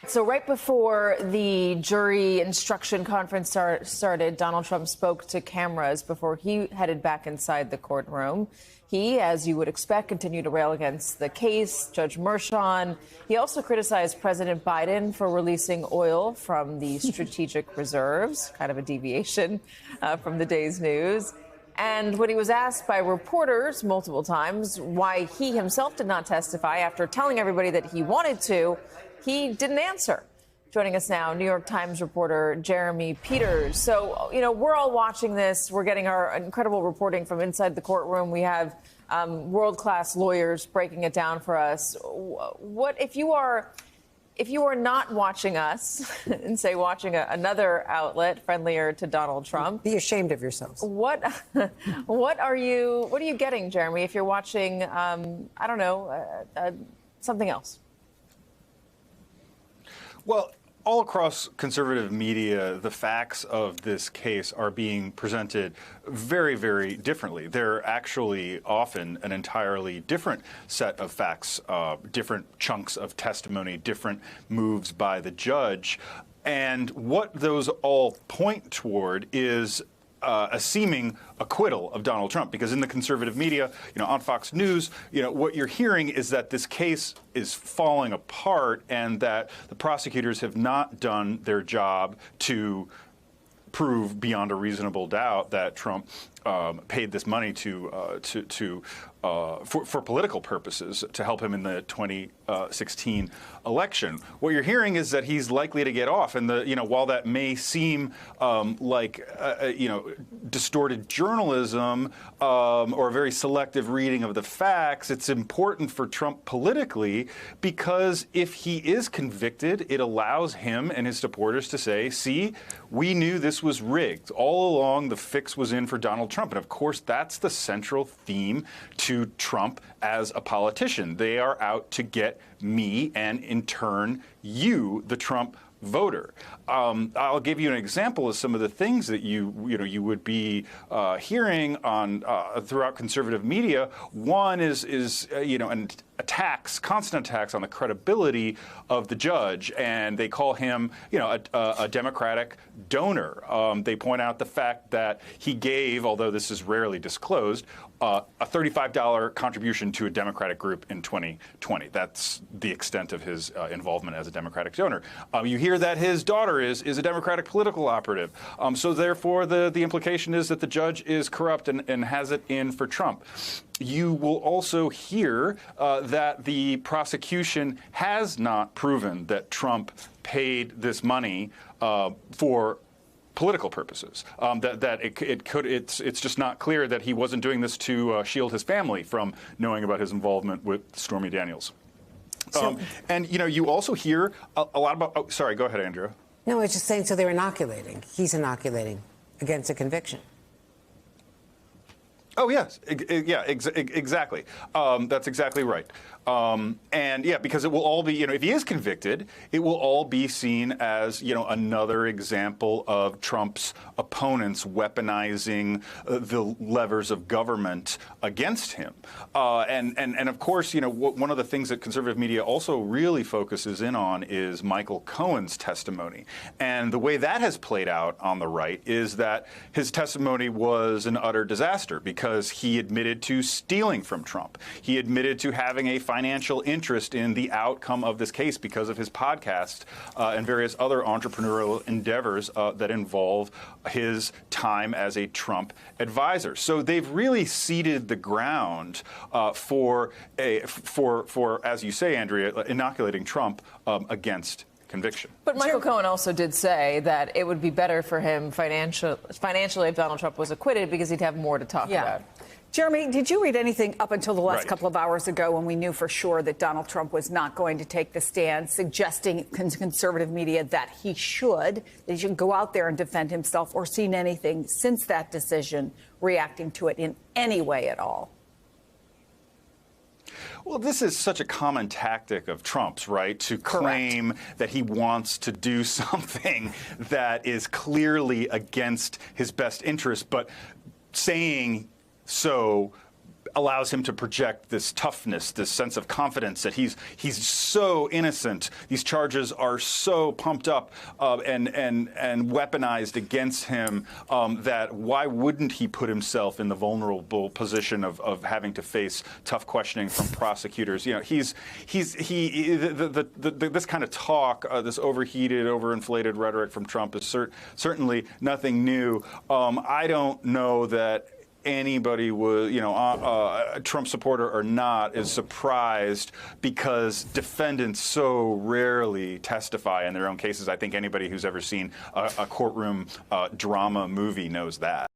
So right before the jury instruction conference started, Donald Trump spoke to cameras before he headed back inside the courtroom. He, as you would expect, continued to rail against the case, Judge Merchan. He also criticized President Biden for releasing oil from the strategic reserves, kind of a deviation from the day's news. And when he was asked by reporters multiple times why he himself did not testify after telling everybody that he wanted to, he didn't answer. Joining us now, New York Times reporter Jeremy Peters. So, we're all watching this. We're getting our incredible reporting from inside the courtroom. We have world-class lawyers breaking it down for us. What if you are not watching us and say watching another outlet friendlier to Donald Trump? Be ashamed of yourselves. What are you getting, Jeremy, if you're watching, something else? Well, all across conservative media, the facts of this case are being presented very, very differently. They're actually often an entirely different set of facts, different chunks of testimony, different moves by the judge. And what those all point toward is a seeming acquittal of Donald Trump, because in the conservative media, on Fox News, what you're hearing is that this case is falling apart and that the prosecutors have not done their job to prove beyond a reasonable doubt that Trump paid this money for political purposes to help him in the 2016 election. What you're hearing is that he's likely to get off, and while that may seem like distorted journalism or a very selective reading of the facts, it's important for Trump politically because if he is convicted, it allows him and his supporters to say, "See, we knew this was rigged all along. The fix was in for Donald Trump." And of course, that's the central theme to Trump as a politician. They are out to get me and, in turn, you, the Trump voter. I'll give you an example of some of the things that you would be hearing on throughout conservative media. One is constant attacks on the credibility of the judge, and they call him, a Democratic donor. They point out the fact that he gave, although this is rarely disclosed, a $35 contribution to a Democratic group in 2020. That's the extent of his involvement as a Democratic donor. You hear that his daughter is a Democratic political operative. So therefore, the implication is that the judge is corrupt and has it in for Trump. You will also hear that the prosecution has not proven that Trump paid this money for political purposes. It's just not clear that he wasn't doing this to shield his family from knowing about his involvement with Stormy Daniels. And you also hear a lot about. Oh, sorry, go ahead, Andrea. No, I was just saying. So they're inoculating. He's inoculating against a conviction. Oh, yes. Exactly. That's exactly right. And yeah, because it will all be, if he is convicted, it will all be seen as, another example of Trump's opponents weaponizing the levers of government against him. And of course, one of the things that conservative media also really focuses in on is Michael Cohen's testimony. And the way that has played out on the right is that his testimony was an utter disaster because he admitted to stealing from Trump. He admitted to having a financial interest in the outcome of this case because of his podcast and various other entrepreneurial endeavors that involve his time as a Trump advisor. So they've really seeded the ground for, as you say, Andrea, inoculating Trump against conviction. But Michael Cohen also did say that it would be better for him financially if Donald Trump was acquitted because he'd have more to talk about. Jeremy, did you read anything up until the last couple of hours ago when we knew for sure that Donald Trump was not going to take the stand, suggesting to conservative media that he should go out there and defend himself, or seen anything since that decision reacting to it in any way at all? Well, this is such a common tactic of Trump's, right? To claim that he wants to do something that is clearly against his best interest, but saying so allows him to project this toughness, this sense of confidence that he's so innocent. These charges are so pumped up and weaponized against him that why wouldn't he put himself in the vulnerable position of having to face tough questioning from prosecutors? You know, this kind of talk, this overheated, overinflated rhetoric from Trump is certainly nothing new. I don't know that anybody was, a Trump supporter or not, is surprised because defendants so rarely testify in their own cases. I think anybody who's ever seen a courtroom drama movie knows that.